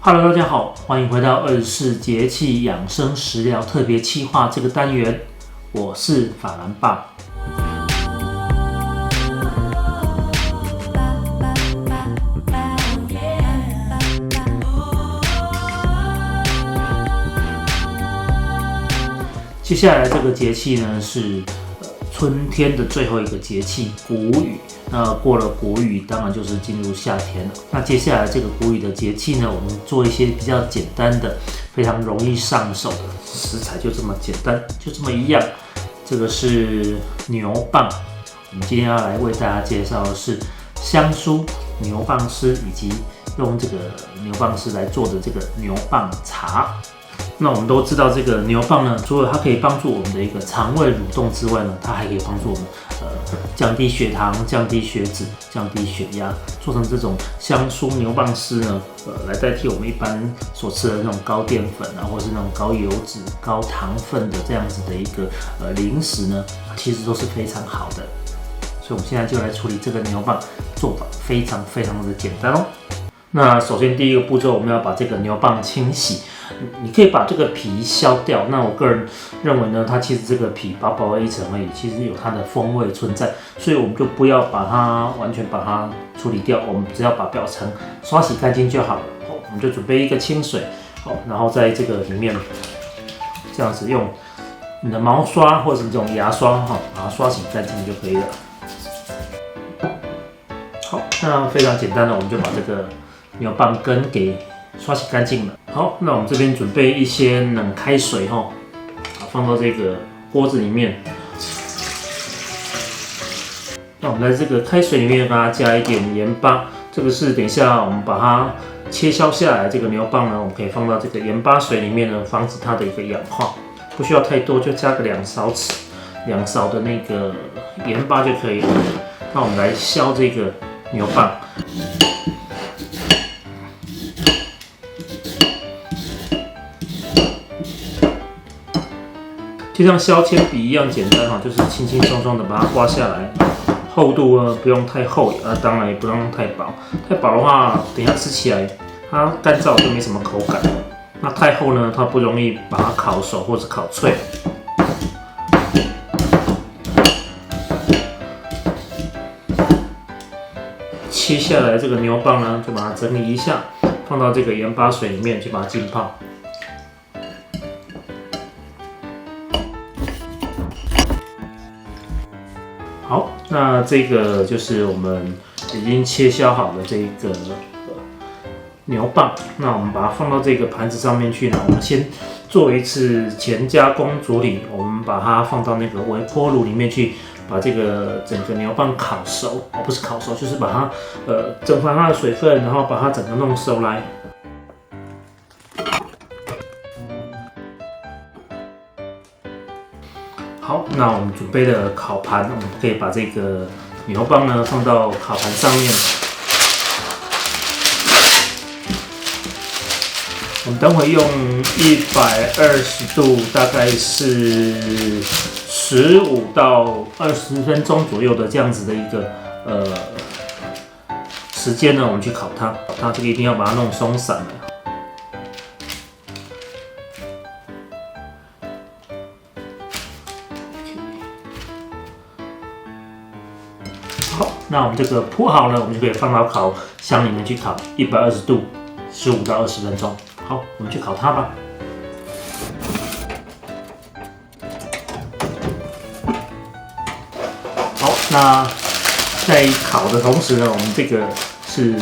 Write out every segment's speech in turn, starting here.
Hello， 大家好，欢迎回到24节气养生食疗特别企划这个单元，我是法兰爸。接下来这个节气呢是春天的最后一个节气谷雨。那过了谷雨，当然就是进入夏天了。那接下来这个谷雨的节气呢，我们做一些比较简单的、非常容易上手的食材，就这么简单，就这么一样。这个是牛蒡，我们今天要来为大家介绍的是香酥牛蒡丝，以及用这个牛蒡丝来做的这个牛蒡茶。那我们都知道，这个牛蒡呢，除了它可以帮助我们的一个肠胃蠕动之外呢，它还可以帮助我们降低血糖、降低血脂、降低血压，做成这种香酥牛蒡丝呢，来代替我们一般所吃的那种高淀粉啊，或是那种高油脂、高糖分的这样子的一个零食呢，其实都是非常好的。所以我们现在就来处理这个牛蒡，做法非常的简单哦。那首先第一个步骤，我们要把这个牛蒡清洗。你可以把这个皮削掉。那我个人认为呢，它其实这个皮薄薄的一层而已，其实有它的风味存在，所以我们就不要把它完全把它处理掉，我们只要把表层刷洗干净就好了。我们就准备一个清水，然后在这个里面这样子用你的毛刷或者是这种牙刷把它刷洗干净就可以了。好，那非常简单的，我们就把这个牛蒡根给刷洗干净了。好，那我们这边准备一些冷开水放到这个锅子里面。那我们在这个开水里面把它加一点盐巴，这个是等一下我们把它切削下来这个牛蒡呢，我们可以放到这个盐巴水里面呢，防止它的一个氧化，不需要太多，就加个2勺的那个盐巴就可以了。那我们来削这个牛蒡。就像削铅笔一样简单就是轻轻松松的把它刮下来。厚度呢不用太厚，当然也不用太薄。太薄的话，等一下吃起来它干燥就没什么口感。那太厚呢，它不容易把它烤熟或者烤脆。切下来这个牛蒡呢，就把它整理一下，放到这个盐巴水里面去把它浸泡。好，那这个就是我们已经切削好的这个牛蒡。那我们把它放到这个盘子上面去呢，我们先做一次前加工处理，我们把它放到那个微波炉里面去，把这个整个牛蒡烤熟，不是烤熟，就是把它蒸发它的水分，然后把它整个弄熟来。好，那我们准备的烤盘，我们可以把这个牛蒡呢放到烤盘上面。我们等会用120度，大概是15到20分钟左右的这样子的一个时间呢，我们去烤它。它这个一定要把它弄松散了。好，那我们这个铺好了，我们就可以放到烤箱里面去烤120度，15到20分钟。好，我们去烤它吧。好，那在烤的同时呢，我们这个是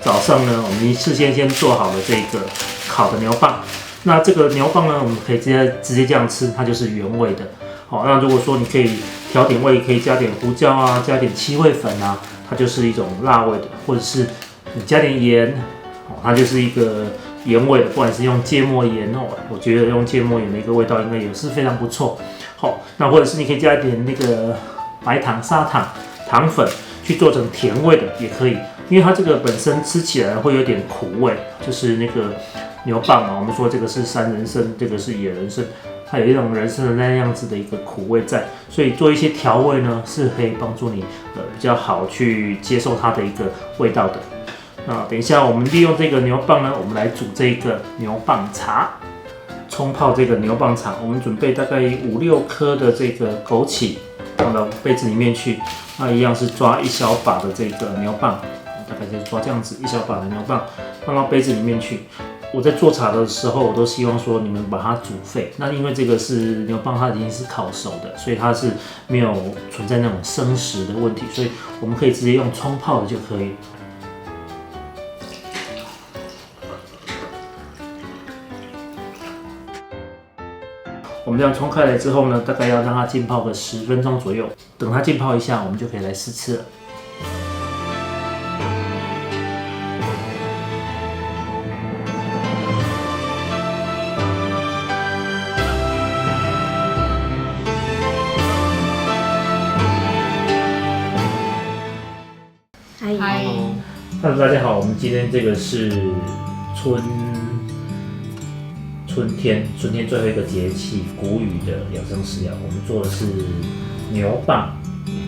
早上呢，我们事先做好了这个烤的牛蒡。那这个牛蒡呢，我们可以直接这样吃，它就是原味的。好，那如果说你可以调点味，可以加点胡椒啊，加点七味粉啊，它就是一种辣味的，或者是你加点盐，它就是一个盐味的，不管是用芥末盐我觉得用芥末盐的一个味道应该也是非常不错。好，那或者是你可以加一点那个白糖、砂糖、糖粉去做成甜味的也可以，因为它这个本身吃起来会有点苦味，就是那个牛蒡嘛，我们说这个是山人参，这个是野人参，它有一种人参的那样子的一个苦味在，所以做一些调味呢，是可以帮助你比较好去接受它的一个味道的。那等一下我们利用这个牛蒡呢，我们来煮这个牛蒡茶。冲泡这个牛蒡茶，我们准备大概5-6颗的这个枸杞放到杯子里面去。那一样是抓1小把的这个牛蒡，大概就是抓这样子1小把的牛蒡放到杯子里面去。我在做茶的时候，我都希望说你们把它煮沸。那因为这个是牛蒡，它已经是烤熟的，所以它是没有存在那种生食的问题，所以我们可以直接用冲泡的就可以。我们这样冲开来之后呢，大概要让它浸泡个10分钟左右。等它浸泡一下，我们就可以来试吃了。嗨 Hello， 大家好，我们今天这个是春天最后一个节气谷雨的养生食疗，我们做的是牛蒡，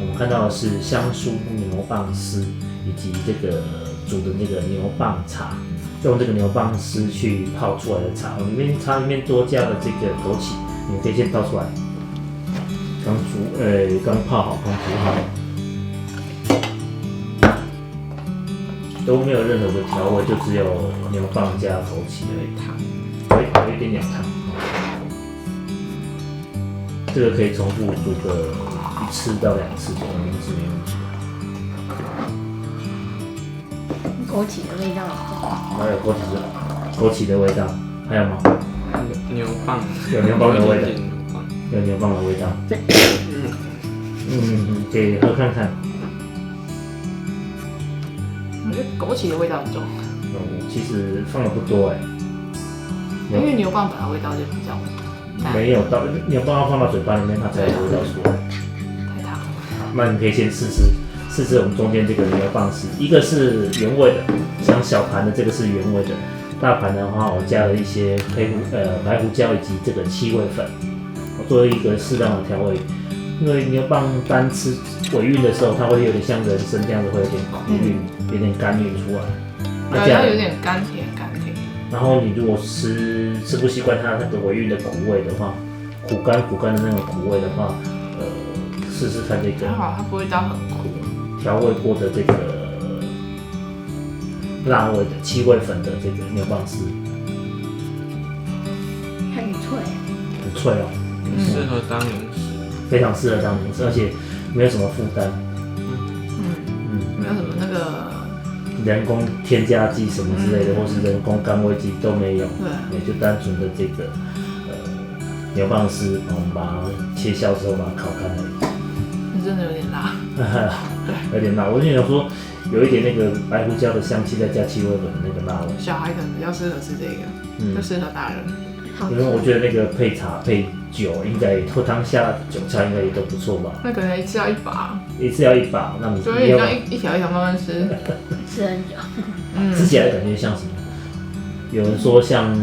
我们看到的是香酥牛蒡丝，以及这个煮的那个牛蒡茶，用这个牛蒡丝去泡出来的茶，茶里面多加了这个枸杞，你们可以先倒出来，刚泡好，刚煮好，都没有任何的调味，就只有牛蒡加枸杞而已。有一点点汤，这个可以重复煮个1次到2次左右是没问题的。枸杞的味道，还有枸杞的味道，还有吗？牛蒡，有牛蒡的味道，有牛蒡的味道。可以喝看看。我觉得枸杞的味道很重。其实放的不多因为牛蒡本来味道就比较没有到牛蒡要放到嘴巴里面，它才有味道出来。太烫了。那你可以先试吃我们中间这个牛蒡丝，一个是原味的，像小盘的这个是原味的，大盘的话我加了一些白胡椒以及这个七味粉，我做了一个适当的调味。因为牛蒡单吃尾韵的时候，它会有点像人参这样子，会有点苦韵，有点甘韵出来。对，它有点甘甜。然后你如果吃不习惯它那个尾韵的苦味的话，苦甘的那种苦味的话，试试看这个。还好它不会到很苦。调味过的这个辣味的七味粉的这个牛蒡丝，很脆，很脆哦，适合当零食，非常适合当零食，而且没有什么负担。没有什么那个人工添加剂什么之类的，或是人工甘味剂都没有，对，也就单纯的这个牛蒡丝，我们把它切削之后把它烤干而已。真的有点辣，有点辣。我就想说，有一点那个白胡椒的香气，再加七味粉的那个辣味。小孩可能比较适合吃这个，就适合大人。因为我觉得那个配茶配酒，应该喝汤下酒菜应该也都不错吧。那可能一次要1把，一次要1把，那你所以你要一条一条慢慢吃，吃很久。吃起来感觉像什么？有人说像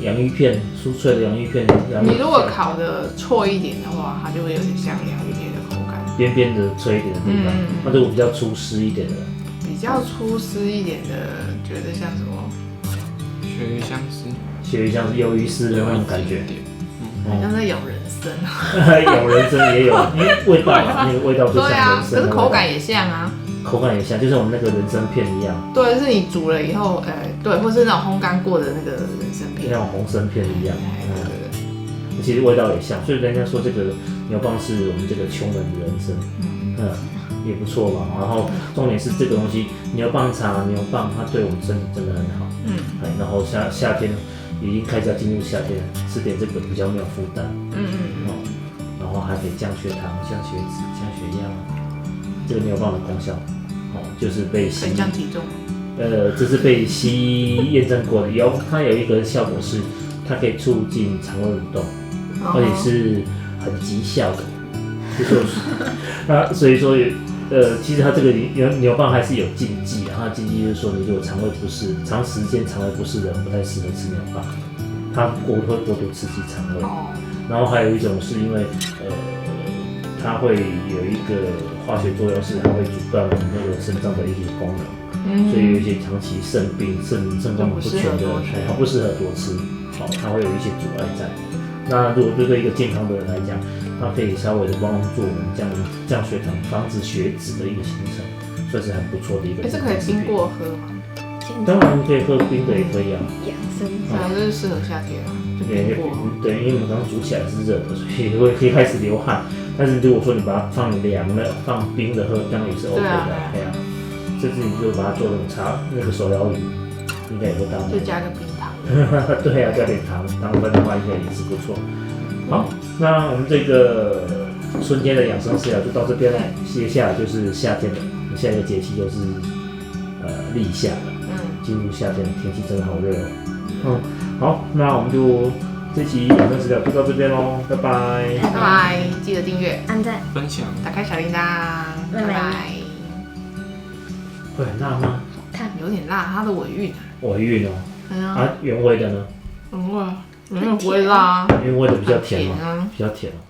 洋芋片，酥脆的洋芋片。你如果烤的脆一点的话，它就会有点像洋芋片的口感，边边的脆一点的地方。那如果比较粗丝一点的，比较粗丝一点的，觉得像什么？鳕鱼香丝，鳕鱼像是鱿鱼丝的那种感觉，好像在咬人参。咬人参也有，因为味道嘛，那个味道就像人参。可是口感也像啊。口感也像，就像我们那个人参片一样。对，是你煮了以后，对，或是那种烘干过的那个人参片，像红参片一样。对。其实味道也像，所以人家说这个牛蒡是我们这个穷人的人参，也不错嘛。然后重点是这个东西，牛蒡茶、牛蒡它对我们身体真的很好。然后夏天已经开始要进入夏天，吃点这个比较没有负担。然后还可以降血糖、降血脂、降血压。这个牛蒡的功效，就是被西医降体重。这是被西医验证过的，它有一个效果是，它可以促进肠胃蠕动，而且是很极效的。所以说其实它这个牛蒡还是有禁忌的，它的禁忌就是说，你如果肠胃不适，长时间肠胃不适的人不太适合吃牛蒡，它会过度刺激肠胃。然后还有一种是因为它会有一个化学作用，是它会阻断我们那个肾脏的一些功能。所以有一些长期肾病、肾功能不全的人，它不适合多吃，好，它会有一些阻碍在。那如果对一个健康的人来讲，它可以稍微的帮助我们降血糖、防止血脂的一个形成，算是很不错的一个。这可以冰过喝吗？当然可以喝冰的也可以啊。养生反正就是适合夏天啊，就冰过。对，因为我们刚刚煮起来是热的，所以可以开始流汗。但是如果说你把它放凉了、放冰的喝，当然也是 OK 的。对啊，甚至你就把它做成那个手摇饮，应该也会当。就加个冰糖。对啊，加点糖分的话，应该也是不错。好，那我们这个春天的养生食疗就到这边了。接下来就是夏天了，下一个节气就是立夏了。进入夏天，天气真的好热哦。好，那我们就这期养生食疗就到这边喽，拜拜。拜拜，记得订阅、按赞、分享。打开小铃铛，拜拜。会很辣吗？有点辣，它的尾韵。尾韵哦。啊，原味的呢？原味不会辣啊，原味的比较甜嘛，比较甜哦。